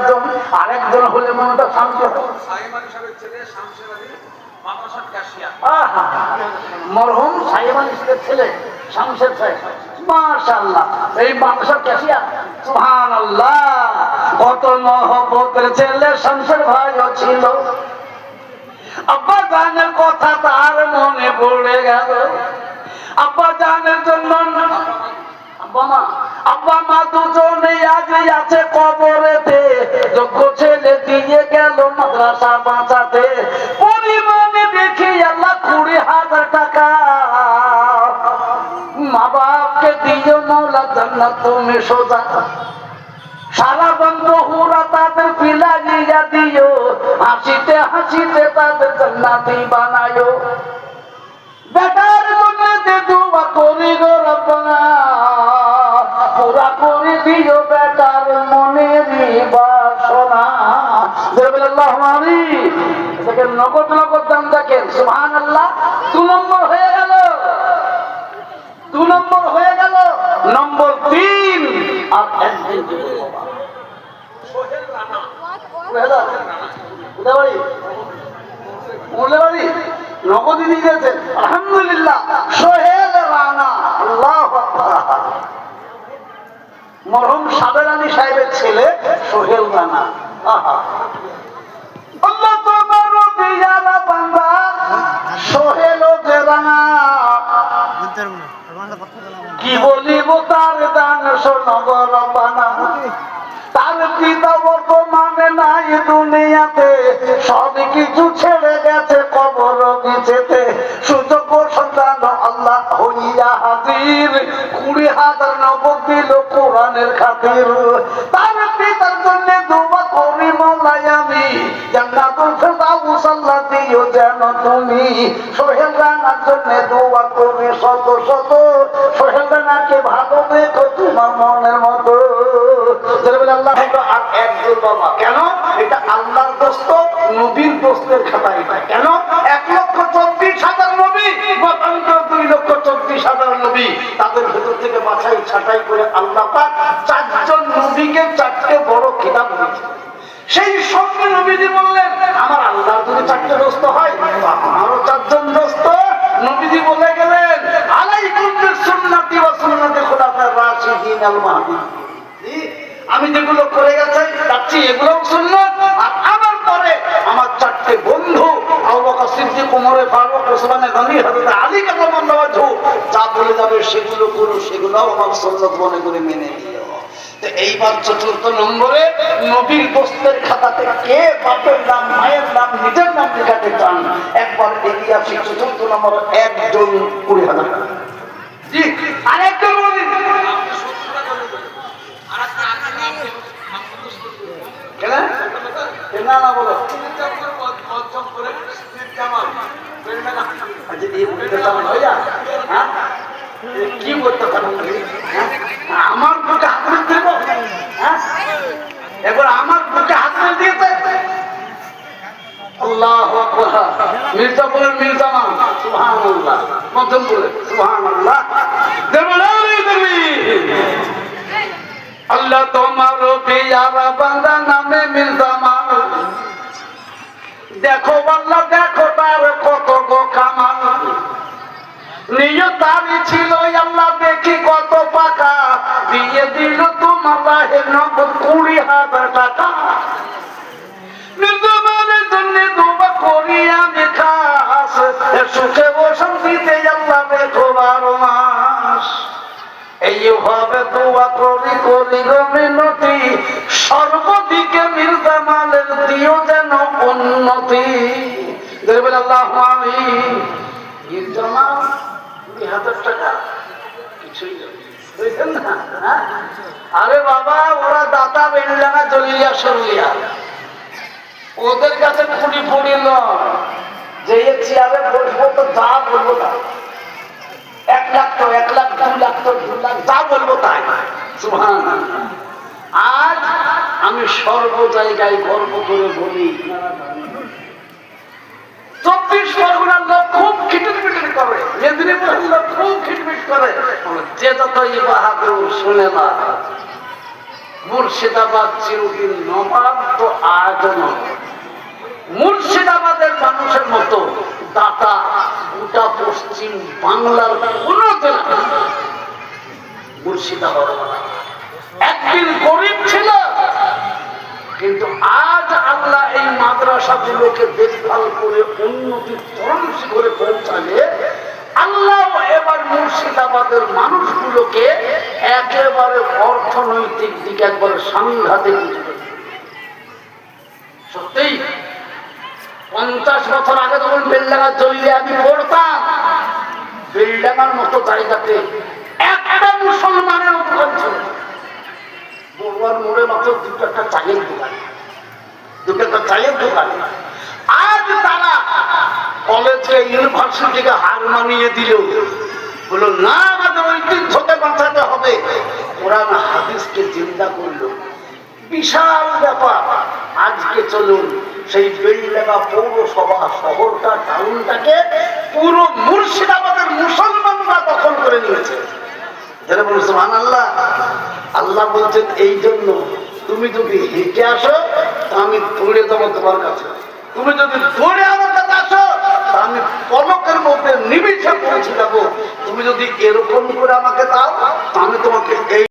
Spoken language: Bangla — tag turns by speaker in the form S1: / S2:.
S1: একজন, আরেকজন হলে মনটা শান্ত হয়। মরহুম সাহেব আলীর ছেলে শামসের সাহেব, মাশাআল্লাহ, এই মাদ্রাসার ক্যাশিয়ার। সুবহানাল্লাহ, কত মহব্বতের ছেলে শামসের ভাইও ছিল। আব্বা জানের কথা তার মনে পড়ে গেল। আব্বা জানের জন্য আব্বা মা দুজনে আজ আছে কবরেতে, যোগ্য ছেলে দিয়ে গেল মাদ্রাসা বাঁচাতে। পরিমাণে দেখি আল্লাহ 20,000 টাকা, মা বাপকে দিও মৌলা জান্নাত তুমি সোজা। সারা বন্ধুরা তাদের পিলাইয়া দিও, হাসিতে হাসিতে তাদের জান্নাতি বানায়ো। বেটার জন্য দোয়া করি গো রব্বানা, পুরা করে দিও বেটার মনের বাসনা। আল্লাহুম্মা আমিন। দেখেন নগদ নগদ দাম দেখেন, সুবহানাল্লাহ। 2 নম্বর হয়ে গেল, 2 নম্বর হয়ে গেল। নম্বর 3 আর একদিন সোহেল রানা, উদাবাড়ি মোল্লাবাড়ি নগদ দিয়ে গেছেন, আলহামদুলিল্লাহ। সোহেল রানা, আল্লাহু আকবার, মরহুম সাবের আলী সাহেবের ছেলে সোহেল রানা। আল্লাহ তোমার পিয়ারা বান্দা সোহেল রানা, কি বলিব তার দান শোনব রব্বানা। তার পিতা বর্তমানে নাই দুনিয়াতে, সব কিছু ছেড়ে গেছে কবর বিছেতে। সুযোগ্য সন্তান আল্লাহ হইয়া হাজির, 20,000 নগদ দিল কোরআনের খাতির। তার পিতার জন্য দোয়া করি মওলাই আমি, জান্নাতুল ফেরদাউস আল্লাহ দিও যেন তুমি। সোহেল রানার জন্য দোয়া করি শত শত, সোহেল রানাকে ভালোবেসো তোমার মনের মতো। আল্লাহ আর একজন বাবা, কেন এটা আল্লাহর দোস্ত, নবীর দোস্তের খাতা। এটা কেন 1,24,000 নবী, 2,24,000 নবী, তাদের ভেতর থেকে বাছাই ছাঁটাই করে আল্লাহ পাক 4 জন নবীকে 4টে বড় কিতাব দিয়েছেন। সেই সঙ্গে নবীজি বললেন, আমার আল্লাহর যদি 4টে দোস্ত হয়, আমারও 4 জন দোস্ত। নবীজি বলে গেলেন, আলাইকুম বিসুন্নতি ওয়া সুন্নতি খুলাফায়ে রাশিদিন আল মাহদিয়্যিন। আমি যেগুলো করে যাচ্ছি এগুলোও সুন্নাত, আর আমার পরে আমার 4টে বন্ধু আবু বকর সিদ্দিক, ওমর ফারুক, ওসমান গনি, হযরত আলী কারামাল্লাহু ওয়াজহু যা বলে যাবে সেগুলো করো, সেগুলোও আমার সুন্নাত মনে করে মেনে নিও। তো এইবার 4র্থ নম্বরে নবীর দোস্তের খাতাতে কে বাপের নাম, মায়ের নাম, নিজের নাম লেখাতে চান, একবার এগিয়ে আসি। 4র্থ নম্বর একজন 20,000 টাকা। জি, আরেকজন বলি না বলো কি করতে পারো, আমার বুকে হাত দেব, এবার আমার বুকে হাত দিয়েছে। আল্লাহু আকবার। মির্জা বলেন মির্জামা, সুবহানাল্লাহ। মধ্যম বলে সুবহানাল্লাহ। আল্লাহ তোমার পিয়ারা বান্দা নামে মির্জামা, দেখো আল্লাহ দেখো তার কত গো কামাল। নিয়ত তারই ছিল আল্লাহ দেখি কত পাকা, দিয়ে দিল তোমার রাহে নগদ 20,000 টাকা। মির্জামানের জন্য দোয়া করি আমি খাস, সুখে ও শান্তিতে আল্লাহ দেখো 12 মাস। এইভাবে দোয়া করি করি গো মিনতি, সর্বদিকে মির্জামানের দিও যেন উন্নতি। আল্লাহু আমিন। মির্জামান 20,000 টাকা কিছুই বুঝছেন না। আরে বাবা, ওরা দাতা বেনলানা জলিয়া সরলিয়া, ওদের কাছে খুঁড়ি পড়িল যে চেয়ারে বসবো তো যা বলবো তা, 1 লাখ তো 1 লাখ, 2 লাখ তো 2 লাখ, যা বলবো তাই। সুবহানাল্লাহ। আজ আমি সর্ব জায়গায় গর্ব করে বলি, 24 পরগনার লোক খুব খিটমিট করে, মেদিনীপুরের লোক খুব খিটমিট করে, যে যতই বাহাদুর শুনে না। মুর্শিদাবাদ চিরদিন নবাব তো আজও নবাব। মুর্শিদাবাদের মানুষের মতো দাতা গোটা পশ্চিম বাংলার কোন জেলা মুর্শিদাবাদ একদিন গরিব ছিল, কিন্তু আজ আল্লাহ এই মাদ্রাসাগুলোকে দেখভাল করে উন্নতির চরম শিখরে পৌঁছালে আল্লাহ এবার মুর্শিদাবাদের মানুষগুলোকে একেবারে অর্থনৈতিক দিকে একবারে সাংঘাতিক। সত্যি 50 বছর আগে যখন বেলডাঙ্গা চললে আমি পড়তাম, বেলডাঙ্গার মতো জায়গাতে একটা মুসলমানের দোকান ছিল। বড়ুয়ার মোড়ে মাত্র দুটো একটা চায়ের দোকান, দুটো একটা চায়ের দোকান। আজ তারা কলেজকে ইউনিভার্সিটিকে হার মানিয়ে দিল, বলল না আমাদের ঐতিহ্যকে বাঁচাতে হবে, কোরআন হাদিসকে জিন্দা করলো। বিশাল ব্যাপার। আজকে চলুন সেই বেলডাঙ্গা পৌরসভা শহরটা টাউনটাকে পুরো মুর্শিদাবাদের মুসলমানরা দখল করে নিয়েছে। যারা বলছে সুবহানাল্লাহ, আল্লাহ বলছেন এই জন্য তুমি যদি হেঁটে আসো তা আমি দৌড়ে দেবো তোমার কাছে, তুমি যদি দৌড়ে আমার কাছে আসো তা আমি পলকের মধ্যে নিমিষে পৌঁছে যাবো, তুমি যদি এরকম করে আমাকে দাও তা আমি তোমাকে এই